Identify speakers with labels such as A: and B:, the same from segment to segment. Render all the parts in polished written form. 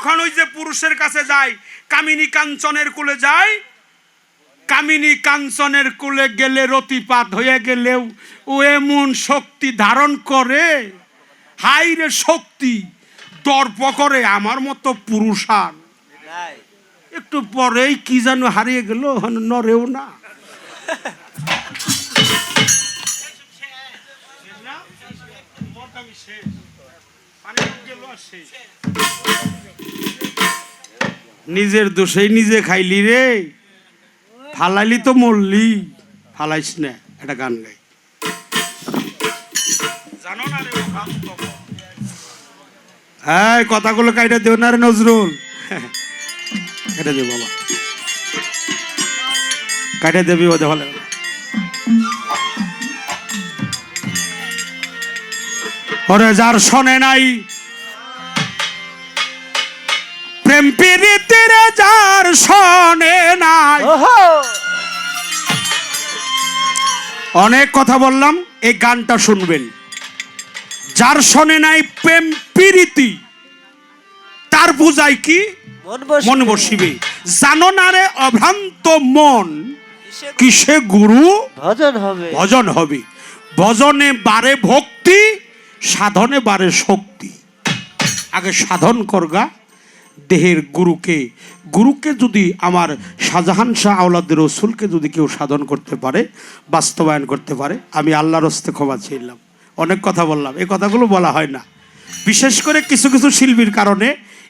A: যখন ওই যে পুরুষের কাছে যায়, কামিনী কাঞ্চনের কুলে যায়, কামিনী কাঞ্চনের কুলে গেলে রতিপাত হয়ে গেলেও ও এমন শক্তি ধারণ করে, হাই রে শক্তি, দর্প করে আমার মতো পুরুষ আর একটু পরেই কি যেন হারিয়ে গেল, নরেও না। নিজের দোষেই নিজে খাইলি রে, ফালাইলি তো মরলি, ফালাইস না। একটা গান গাই, জানো না রে, হ্যাঁ কথাগুলো কাইটা দেও না রে নজরুল, কেটে দেব বাবা, কাটে দেবি ওদের ভালো। ওরে যার শোনে নাই প্রেম প্রীতির, যার শোনে নাই, অনেক কথা বললাম, এই গানটা শুনবেন। যার শোনে নাই প্রেম প্রীতি, তার বুঝাই কি মন বসিবে। জানো না রে অভ্রান্ত মন, কিসে গুরু ভজন হবে। ভজনে বাড়ে ভক্তি, সাধনে বাড়ে শক্তি। আগে সাধন করগা দেহের গুরুকে। গুরুকে যদি আমার শাহজাহান শাহ আওলাদ রসুলকে যদি কেউ সাধন করতে পারে, বাস্তবায়ন করতে পারে, আমি আল্লাহর হস্তে ক্ষমা চাইলাম। অনেক কথা বললাম, এই কথাগুলো বলা হয় না, বিশেষ করে কিছু কিছু শিল্পীর কারণে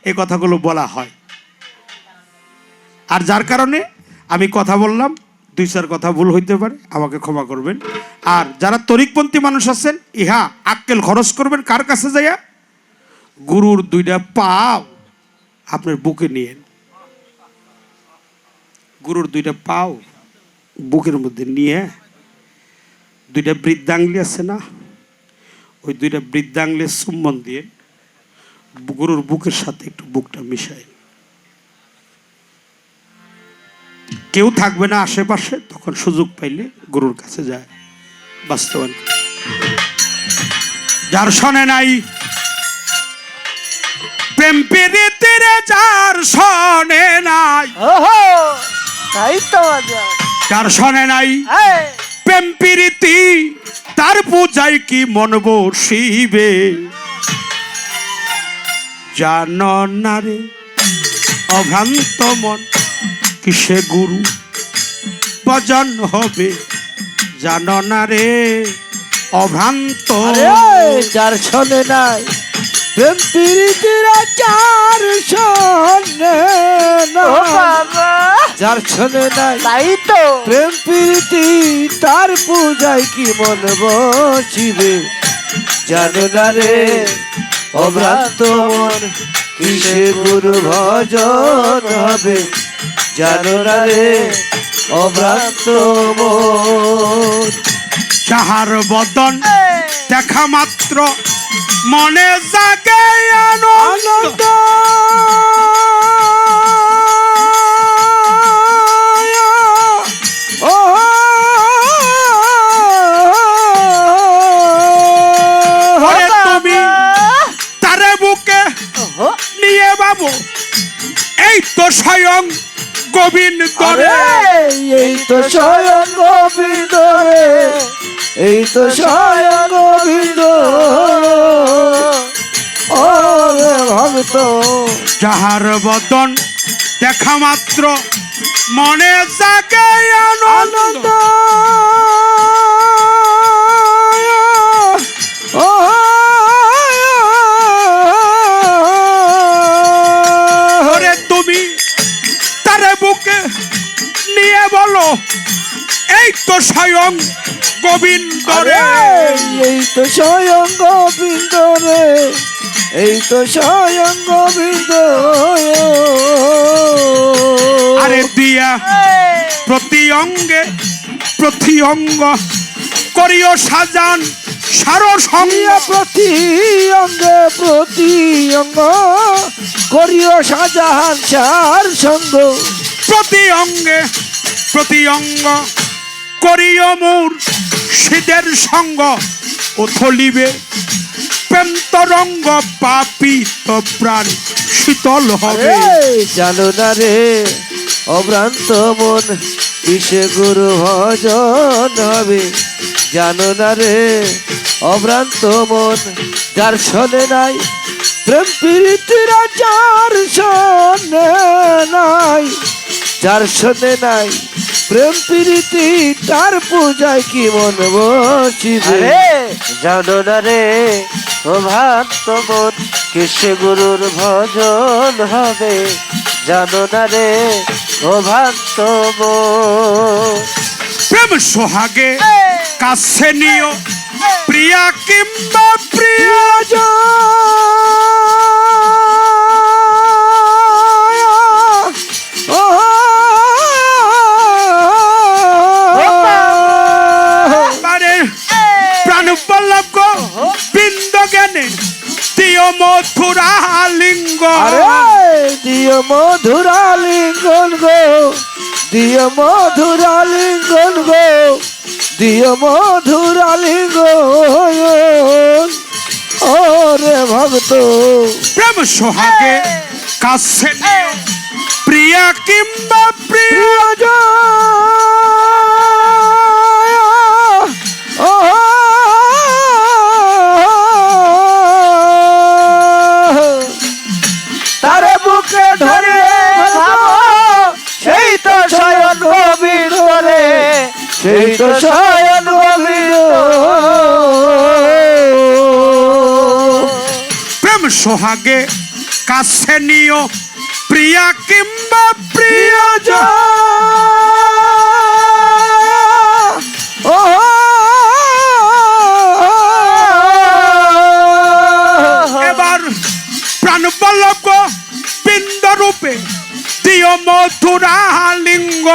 A: এই কথাগুলো বলা হয়। আর যার কারণে আমি কথা বললাম, দুই চার কথা ভুল হইতে পারে, আমাকে ক্ষমা করবেন। আর যারা তরিকপন্থী মানুষ আছেন, ইহা আক্কেল খরচ করবেন কার কাছে যাইয়া? গুরুর দুইটা পাও আপনার বুকে নিয়েন, গুরুর দুইটা পাও বুকের মধ্যে নিয়ে, দুইটা বৃদ্ধাঙ্গুলি আছে না, ওই দুইটা বৃদ্ধাঙ্গুলির চুম্বন দিয়ে গুরুর বুকের সাথে একটু বুকটা মিশাই। কেউ থাকবে না আশেপাশে, তখন সুযোগ পাইলে গুরুর কাছে যায়, বাস্তবায়ন। যার শোনে নাই প্রেম প্রীতির, যার শোনে নাই, যার শোনে নাই প্রেম প্রীতি, তার পূজাই কি মন বসিবে। জানো না রে অভ্রান্ত মন, কিসে গুরু ভজন হবে। জানো না রে অভ্রান্ত,
B: যার শোনে নাই প্রেম প্রীতির, যার শোনে যার শোনে নাই, তাই তো প্রেম প্রীতি, তার পূজায় কি মন বসিবে। জানো না রে অভ্রান্ত মন, কিসে গুরু ভজন হবে। জানো না রে অভ্রান্ত মন,
A: যাহার বদন দেখা মাত্র মনে জাগে আনন্দ। তুমি তারে বুকে নিয়ে বাবু, এই তো স্বয়ং গোবিন্দ রে,
B: এই তো স্বয়ং গোবিন্দ রে, এই তো স্বয়ং গোবিন্দ। ও ভক্ত
A: যাহার বদন দেখা মাত্র মনে জাগে আনন্দ। ওরে তুমি তারে বুকে নিয়ে বলো, এই তো স্বয়ং গোবিন্দ রে,
B: এই তো স্বয়ং গোবিন্দ রে, এই তো স্বয়ং গোবিন্দ।
A: আরে দিয়া প্রতি অঙ্গে প্রতি অঙ্গ করিও সাজান সার সঙ্গ।
B: প্রতি অঙ্গে প্রতি অঙ্গ করিও সাজান সার সঙ্গ।
A: প্রতি অঙ্গে প্রতি অঙ্গ করিও মোর সিদের সঙ্গ। ও থলিবে প্রেম তরঙ্গ পাপিত প্রাণ শীতল হবে।
B: জানো না রে অভ্রান্ত মন কিসে গুরু ভজন হবে। জানো না রে অভ্রান্ত মন যার শোনে নাই প্রেম প্রীতির যার শোনে নাই, যার শোনে নাই প্রেম প্রীতি তার পূজায় কি মন বসিবে।
C: জানো না রে ও ভক্ত মন কিসে গুরুর ভজন হবে। জানো না রে ও ভক্ত মন।
A: প্রেম সোহাগে কাছে নিও প্রিয়া কিংবা প্রাণ বল্লভ গো বৃন্দ জ্ঞানে দিও মথুরা লিঙ্গ।
B: দিও মধুরা লিঙ্গন গো, দিও মধুরা লিঙ্গন গো, দিও মধুরা লিঙ্গন। ওরে ভক্ত
A: প্রেম সোহাগে কাছে নিও প্রিয়া কিংবা
B: তারে বুকে ধরে সেই তো শয়ন গোবিন্দ রে, সেই তো শয়ন গোবিন্দ।
A: প্রেম সোহাগে কাছে নিও প্রিয়া কিংবা এবার প্রাণ বল্লভ বৃন্দ রূপে দিও মথুরা লিঙ্গ।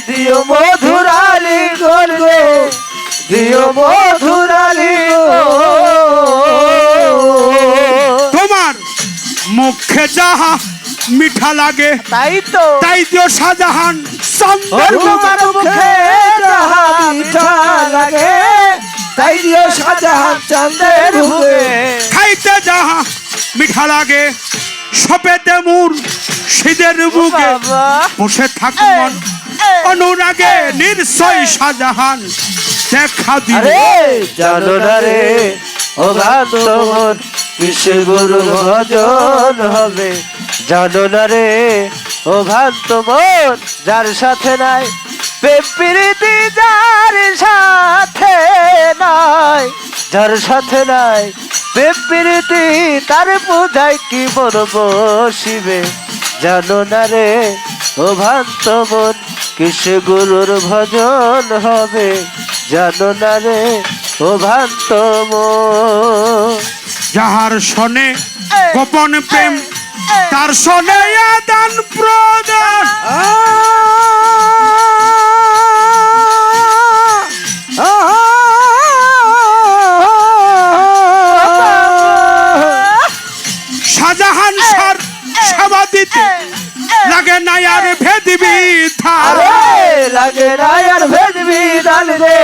B: দিও মধুরা লিঙ্গন গো, দিও মধুরা লিঙ্গন।
A: তোমার মুখে যাহা মিঠা লাগে
C: তাই তো
A: তাই দিও শাহজাহান চন্দন।
B: তোমার মুখে যাহা মিঠা লাগে তাই দিও শাহজাহান চাঁদের মুখে।
A: খাইতে যাহা মিঠা লাগে সপেতে মুর শীতের বুকে
C: বাবা
A: বসে থাকুন অনুরাগে নিশ্চয় শাহজাহান দেখা দিবে।
C: জানো না রে ও ভক্ত মন কিসে গুরু ভজন হবে। জানো না রে ও ভক্ত মন যার সাথে নাই প্রেম প্রীতি যার সাথে নাই, যার সাথে নাই প্রেম প্রীতি তার পূজায় কি মন বসিবে। জানো না রে ও ভক্ত মন কিসে গুরুর ভজন হবে। জানো না রে ও ভক্ত মন।
A: যাহার শোনে গোপন প্রেম তার শোনে আদান প্রদান। শাহজাহান সার সেবা দিতে লাগে না আর ভেদ বিধান।
B: লাগে না আর ভেদ বিধান রে,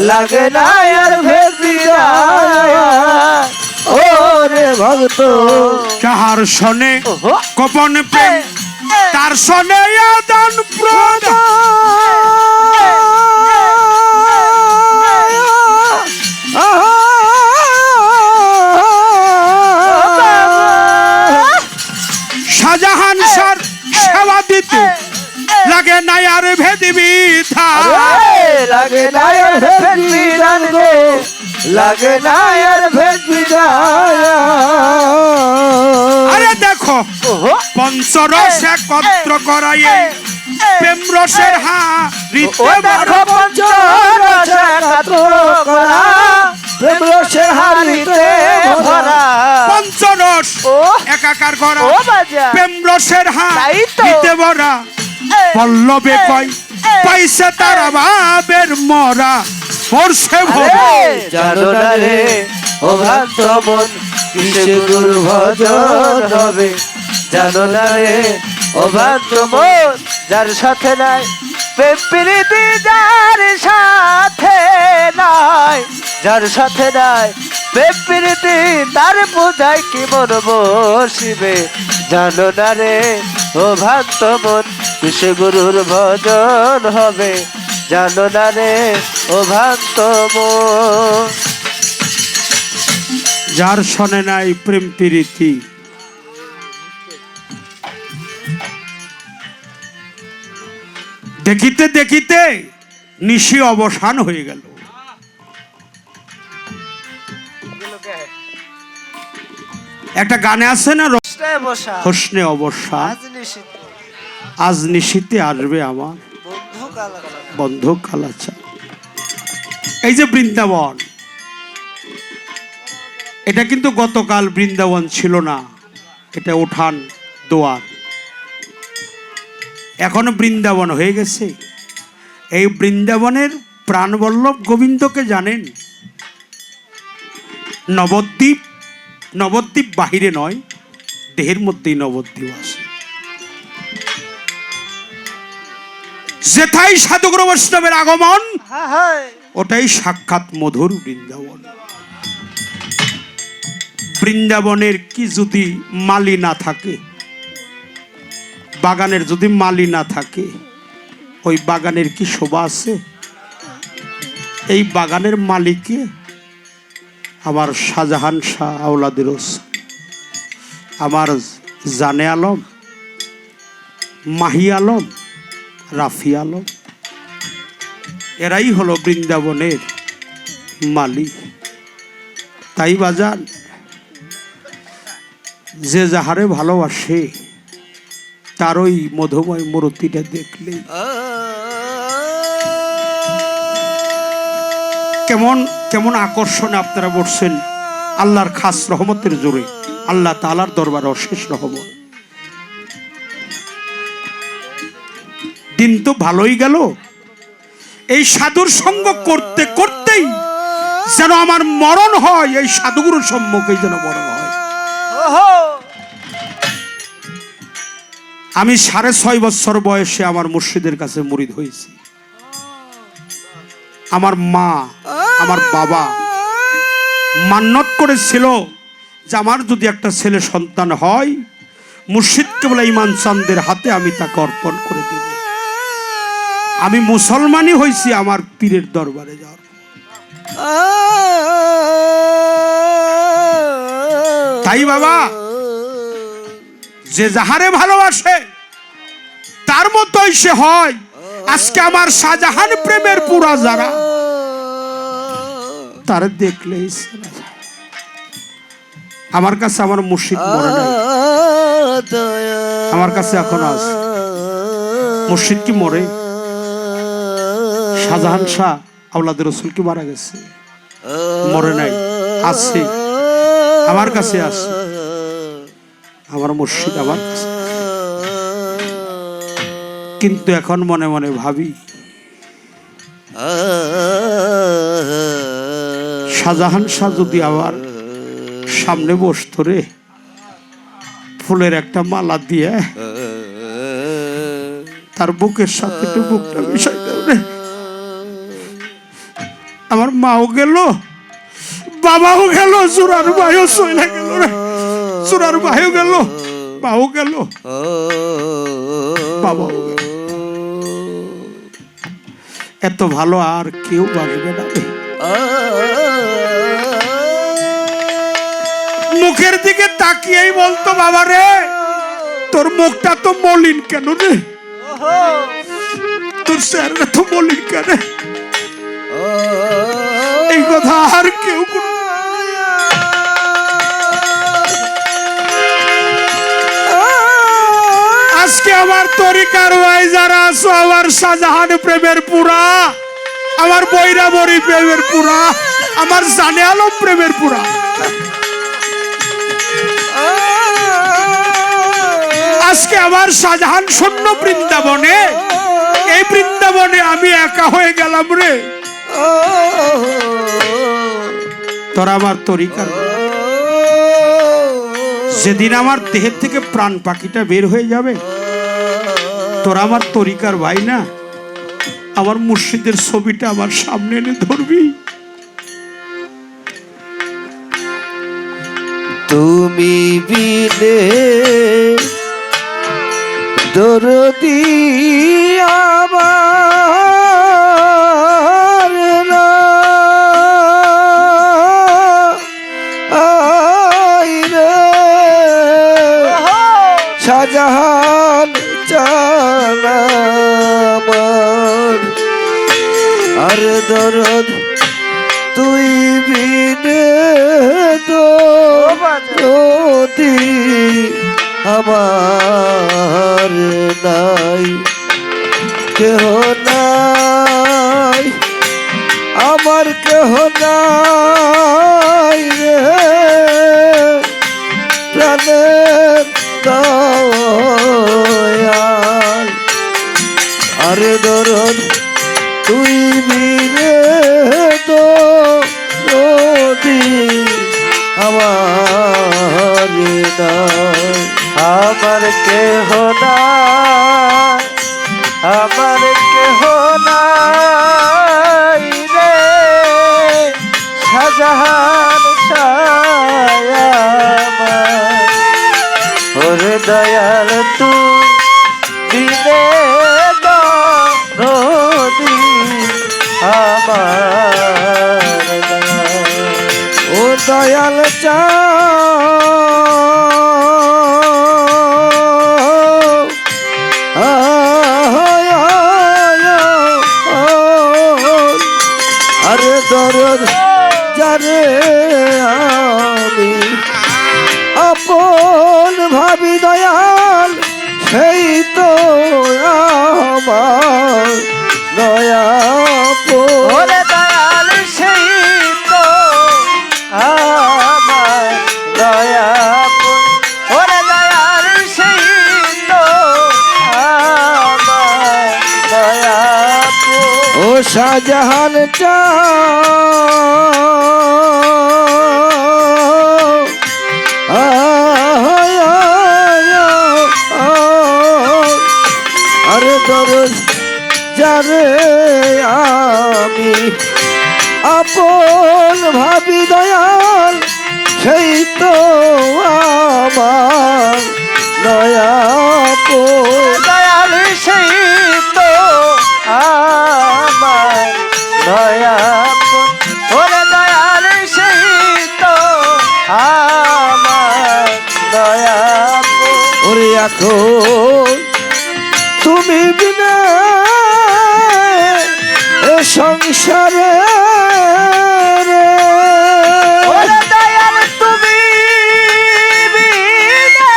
B: লাগে না আর ভেদ বিধান। ওরে ভক্ত
A: যাহার শোনে গোপন প্রেম তার শোনে আদান প্রদান। শাহজাহান সার সেবা দিতে লাগে না আর ভেদ বিধান।
B: লাগে না আর ভেদ বিধান গো, লাগে না আর ভেদ বিধান।
A: আরে দেখো পঞ্চরস একত্র করাইয়ে প্রেম রসের হাড়িতে
B: দেখো পঞ্চরস একত্র করা প্রেম রসের হাড়িতে ভরা।
A: পঞ্চরস একাকার করা
C: ও বাজা
A: প্রেম রসের
C: তাই তো।
A: হাড়িতে ভরা। পল্লবে কয় পাইছে তারা বাবের মরা পড়ছে ভরা।
C: জানো না রে ও ভক্ত মন কিসে গুরু ভজন হবে। জানো না রে ও ভক্ত মন যার সাথে নাই প্রেম প্রীতি যার সাথে নাই, যার সাথে নাই প্রেম প্রীতি তার পূজায় কি মন বসিবে জানো না রে ও ভক্ত মন কিসে গুরুর ভজন হবে জানো না রে ও ভক্ত মন।
A: যার শোনে নাই প্রেম প্রীতি দেখিতে দেখিতে নিশি অবসান হয়ে গেল। একটা গানে আছে না, হোসনে অবসান আজ নিশিতে আসবে আমার বন্ধু কালাচা। এই যে বৃন্দাবন, এটা কিন্তু গতকাল বৃন্দাবন ছিল না, এটা উঠান দোয়ার, এখনো বৃন্দাবন হয়ে গেছে। এই বৃন্দাবনের প্রাণবল্লভ গোবিন্দকে জানেন? নবদ্বীপ, নবদ্বীপ বাহিরে নয়, দেহের মধ্যেই নবদ্বীপ আছে। যেথায় সাধুগুরু বৈষ্ণবের আগমন, ওটাই সাক্ষাৎ মধুর বৃন্দাবন। বৃন্দাবনের কি যদি মালি না থাকে, বাগানের যদি মালি না থাকে, ওই বাগানের কি শোভা আছে? এই বাগানের মালিককে আমার শাহজাহান শাহ আওলাদের হোসেন, আমার জানে আলম, মাহি আলম, রাফি আলম, এরাই হলো বৃন্দাবনের মালিক। তাই বাজান, যে যাহারে ভালোবাসে তার ওই মধুময় মূর্তিটা দেখলেই কেমন কেমন আকর্ষণে আপনারা বসছেন। আল্লাহর খাস রহমতের জোরে, আল্লাহ তাআলার দরবারে অশেষ রহমত। দিন তো ভালোই গেল, এই সাধুর সঙ্গ করতে করতেই যেন আমার মরণ হয়, এই সাধুগুরুর সম্মুখে যেন মরণ হয়। আমি 6.5 বছর বয়সে আমার মুর্শিদের কাছে মুরিদ হয়েছি। আমার মা, আমার বাবা মান্নত করেছিল যে আমার যদি একটা ছেলে সন্তান হয়, মুর্শিদ কেবল ইমান চাঁদের হাতে আমি তাকে অর্পণ করে দেব। আমি মুসলমানই হয়েছি আমার পীরের দরবারে যাওয়ার। তাই বাবা, যে যাহারে ভালোবাসে তার মতোই সে হয়। আজকে আমার শাহজাহান প্রেমের পুরা যারা, তার দেখলেই আমার কাছে আমার মুর্শিদ মরে নাই, আমার কাছে এখন আছে। মুর্শিদ কি মরে? শাহজাহান শাহ আওলাদের রসুল কি মারা গেছে? মরে নাই, আছে, আমার কাছে আছে। আমার মুর্শিদ আমার কাছে। কিন্তু এখন মনে মনে ভাবি, শাহজাহান শাহ যদি আবার সামনে বসতো রে, ফুলের একটা মালা দিয়ে তার বুকের সাথে একটু বুকটা মিশাই দাও রে। আমার মাও গেল, বাবাও গেল, চূড়ার ভাইও চলে গেল রে, চূড়ার ভাইও গেল, বাবাও গেল, বাবাও গেল। এত ভালো আর কেউ বাঁচবে না। মুখের দিকে তাকিয়েই বলতো, বাবা রে তোর মুখটা তো মলিন কেন রে, তোর চেহারা তো মলিন কেন? এই কথা আর কেউ আজকে আমার তরিকার ভাই যারা আছো, আমার শাহজাহান প্রেমের পুরা, আমার বৈরাবরী প্রেমের পুরা, আমার জানে আলম প্রেমের পুরা, আজকে আমার শাহজাহান শূন্য বৃন্দাবনে, এই বৃন্দাবনে আমি একা হয়ে গেলাম রে। তোরা আমার তরিকার, যেদিন আমার দেহের থেকে প্রাণ পাখিটা বের হয়ে যাবে, তোরা আমার তরিকার ভাই না, আমার মুর্শিদের ছবিটা আমার সামনে এনে ধরবি।
B: তুমি বিনে দরদি আমার নাই রে শাহজাহান চান আমার আর দরদ তুই বিনে দরদি আমার নাই কেহ নাই আমার কেহ নাই রে প্রাণের দয়াল আরে দরদ তুই বিনে দরদি আমার নাই
C: আমার কেহ নাই আমার কেহ নাই রে শাহজাহান আমার ওরে দয়াল তুই দিলে দরদি আমার
B: ও দয়াল চা আরে দরদ যারে আমি আপন ভাবি দয়াল সেই তো আমার দয়া
C: ওরে দয়াল সেই তো আমার দয়া ওরে দয়াল সেই তো আমার দয়া
B: ও শাহজাহান চা আরে দরদ যারে আমি আপন ভাবি দয়াল সেই তো আমার দয়া
C: দয়াল সেই তো আমার দয়া ওরে দয়াল সেই তো আমার দয়া
B: ওরে এখন তুমি বিনা এ সংসারে রে
C: ওরে দয়াল তুমি বিনে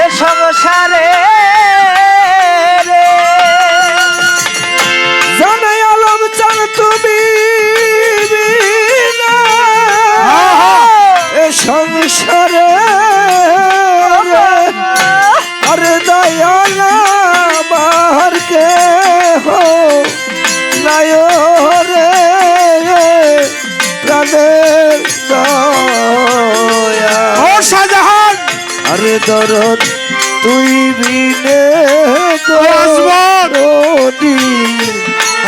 C: এ সংসারে রে
B: জানাই আলম চান তুমি বিনা এ সংসারে রে আরে দয়াল আমার কে হো নাই রে প্রাণের দয়া
A: ও শাহজাহান
B: আরে দরদ তুই বিনে
A: আসমান।
B: দরদি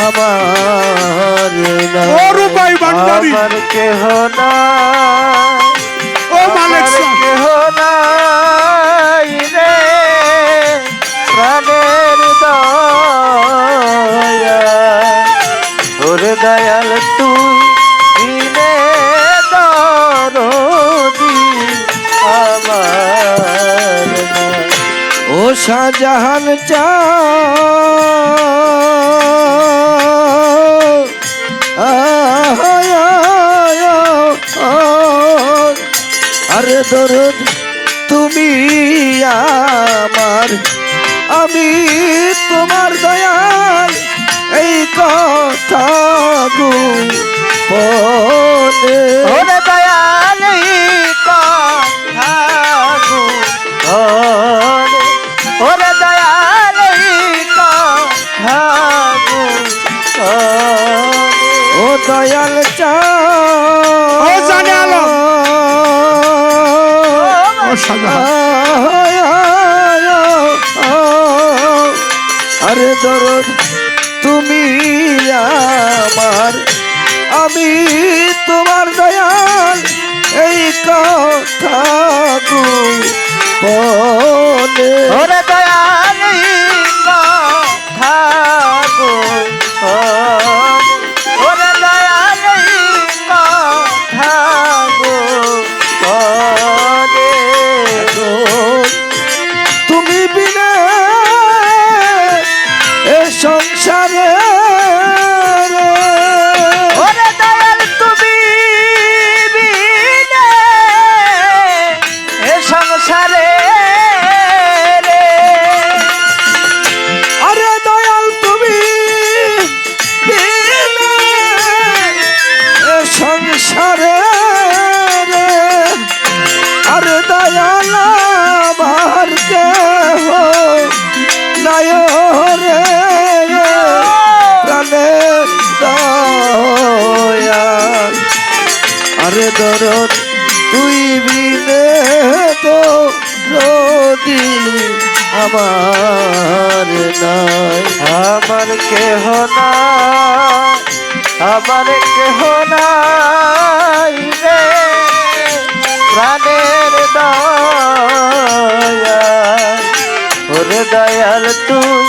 B: আমার নাই।
A: ও রূপাই ভান্ডারী
C: আমার কেহ নাই
A: ও মালিক
C: আমার
A: সাহেব।
C: কেহ নাই রে প্রাণের দয়া ওরে দয়াল তুই দিনে দরদি আমার নাই।
B: ও শাহজাহান চা আরে দরদ তুমি আমার আমি তোমার দয়াল এই কথা গোপনে
C: ওরে দয়াল কথা গোপনে ওরে দয়াল কথা গোপনে
B: ও দয়াল চা
A: ও জানে আলো ও শাহজাহান
B: আরে দরদ তুমি আমার আমি তোমার দয়াল এই কথা গোপনে
C: ওরে দয়াল কথা গোপনে, ওরে দয়াল কথা গোপনে।
B: তুমি বিনে এ সংসারে
C: ওরে দয়াল তুমি বিনে এ সংসারে রে,
B: আরে দয়াল তুমি বিনে এ সংসারে আরে দয়াল আমার কেহ নাই রে প্রাণের দয়াল আরে দরদ তুই বিনে তো রোদি আমার নাই
C: আমার কেহ নাই, আমার কেহ নাই রে প্রাণের দয়াল, ওরে দয়াল তুই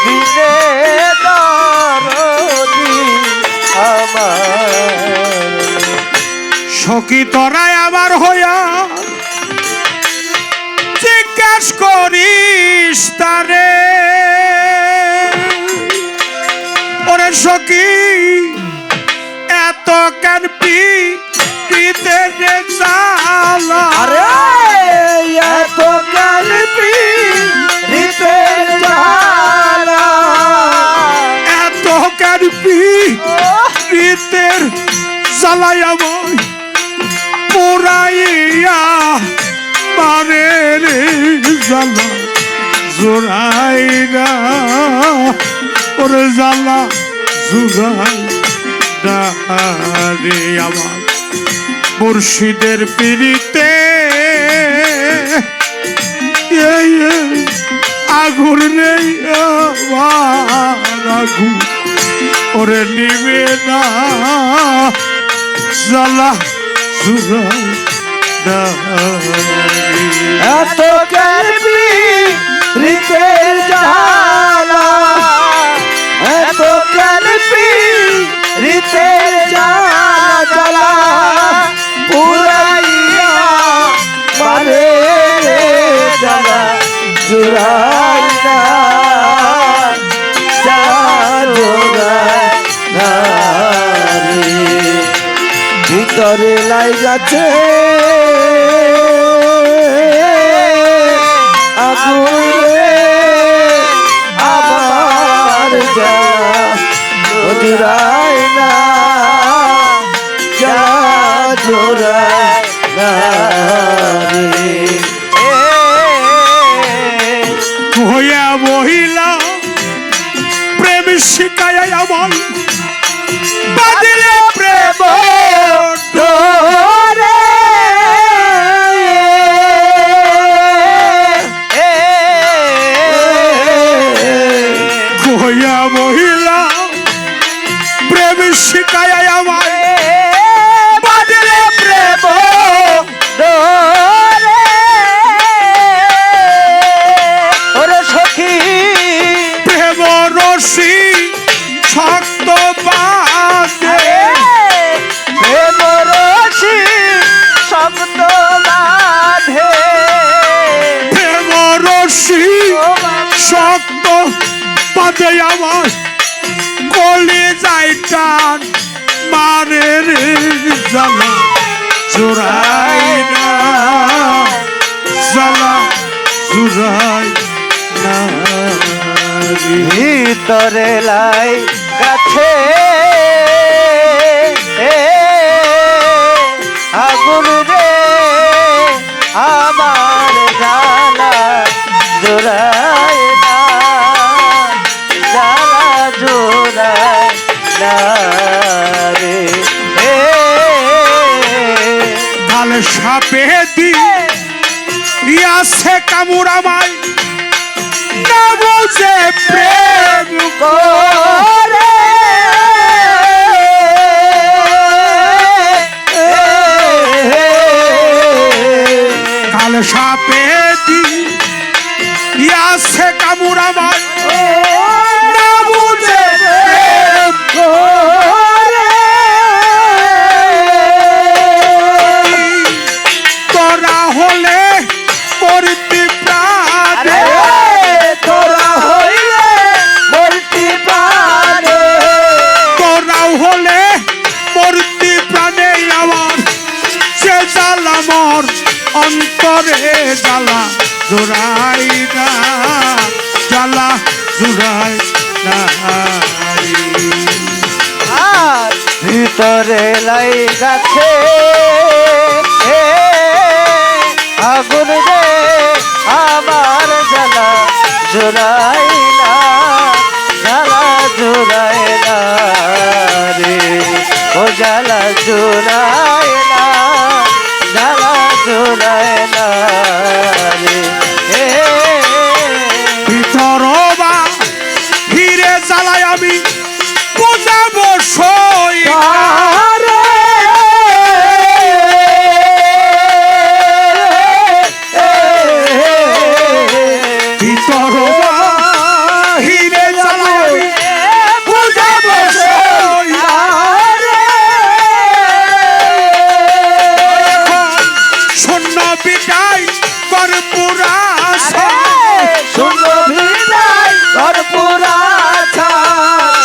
C: বিনে দরদি আমার।
A: সখী তোরাই আমার হইয়া জিজ্ঞাস করিস তারে, ওরে সখী এত কেন পিতে জ্বালা,
B: আরে এত কালপি রিতে জালা
A: এত কেন পিতের জ্বালাই আমায় পোড়াইয়া পারে রে জ্বালা জোড়াই না, ওরে জ্বালা জোড়াই না রে আমার মুর্শিদের পিড়িতে এই আগুন নেই আমার আগুন ওরে নিবে না জ্বালা জোড়াই না
B: এত কালপি রিতে জালা এত কালপি রিতে জালা পুরাইয়া মারে জালা জুড়াই না জুড়াই না ভিতরে লাই যাচ্ছে আগুনে আবার যা জুড়াই না যা জুড়াই না রে
A: হইয়া মহিলা প্রেম শিখায় আমার বাদিলে প্রেম
B: ডোরে
A: হইয়া মহিলা প্রেম শিখায় আমার বাদিলে প্রেম
C: ওরে সখী
A: প্রেম রশি শক্ত বাঁধে
C: প্রেম রশি শব্দ বাঁধে,
A: প্রেম রশি শক্ত বাঁধে আমার কলি যাই টান মারে রে জ্বালা জোড়াই না জ্বালা জোড়াই না রে।
C: ভিতরে লাই গাছে আগুন রে আমার জ্বালা জোড়ায় না, জ্বালা জোড়ায় না রে।
A: তাহলে সাপে দি ইয়াছে কামুরামাই না বুঝে প্রেম
C: করে
A: বুড়া ভাই না বুঝে তোরা হলে মরতি প্রাণে
B: তোরা হইলে মরতি প্রাণে
A: তোরাও হলে মরতি প্রাণে আমার সে জ্বালা মর অন্তরে জ্বালা জোড়াই না জ্বালা জোড়াই না
C: আর ভিতরে লাই গাছে আগুন রে আমার জ্বালা জোড়াই না জ্বালা জোড়াই না রে ও জ্বালা জোড়াই না জ্বালা জোড়াই না রে
A: ভিতর বা হিরে জ্বালায় আমি বোঝাবো সই ভিতর বা হিরে জ্বালায় আমি বোঝাবো সই শূন্য বিদায় কর্পুরা শূন্য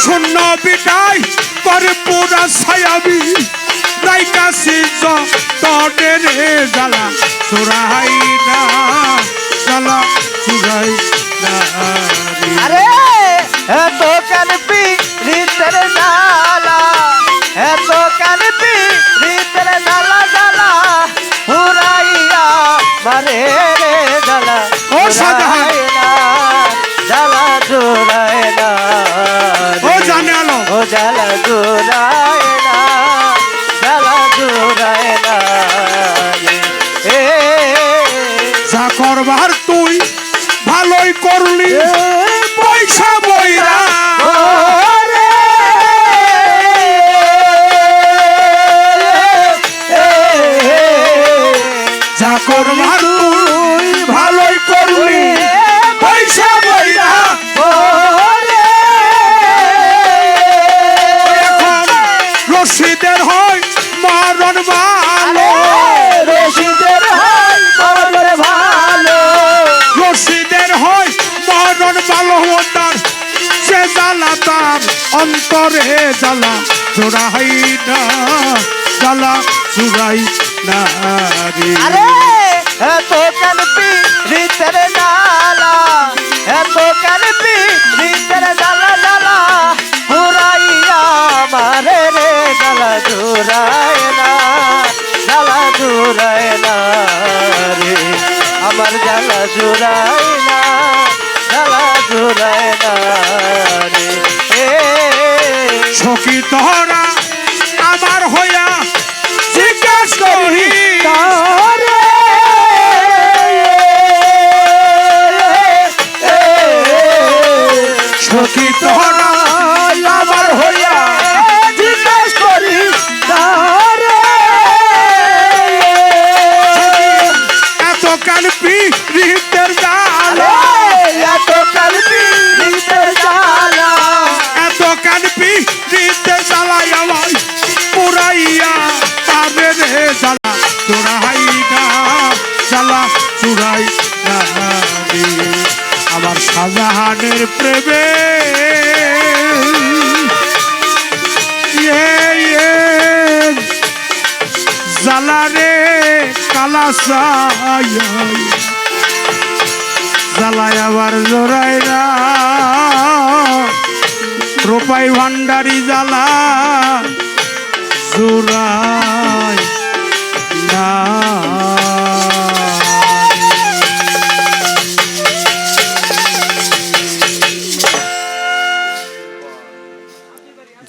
A: শূন্য বিদায় কর্পুরা ছায়াবি রাইকাছি তটের জ্বালা চোরাই না জ্বালা চুরাই না রে।
C: আরে এত কানপি রিতের জ্বালা এত কানপি রিতের জ্বালা জ্বালা পুরাইয়া মারে রে জ্বালা
A: ও সাজাহান।
C: জ্বালা জোড়ায় না
A: ও জানে আলো
C: ও জ্বালা জোড়ায় না জ্বালা জোড়ায় না রে।
A: যা করবার তুই ভালোই করলি পয়সা বইরা যা করবার তুই ভালোই করলি পয়সা বইরা এখন রশিদের হয় মরণ ভালো
B: রশিদের হয় মরণ ভালো
A: রশিদের হয় মরণ ভালো তার সে জ্বালা তার অন্তরে জ্বালা চোরাই না জ্বালা চুরাই না রে।
C: আরে এত কানপি রিতের জ্বালা এত কানপি রিতের জ্বালা জ্বালা পুরাইয়া মারে রে জ্বালা জোড়ায় না জ্বালা জোড়ায় না রে আমার জ্বালা জোড়ায় না জ্বালা জোড়ায় না রে
A: সখী তোরা আমার হইয়া জিজ্ঞাস করি সখী তোরা আমার হইয়া
B: জিজ্ঞেস করি
A: এত কানপি হৃদের জ্বালা
B: এত কালবি নিতে জ্বালা
A: এত কানপি হৃদের জ্বালায় আমায় পুরাইয়া পাবে রে জ্বালা চোরাই না জ্বালা চুরাই না রে। আমার শাহজাহানের প্রেমে জ্বালা রে কালা জ্বালায় আবার জোড়াই না রূপাই ভান্ডারি জ্বালা জোড়াই না।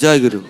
C: জয় গুরু।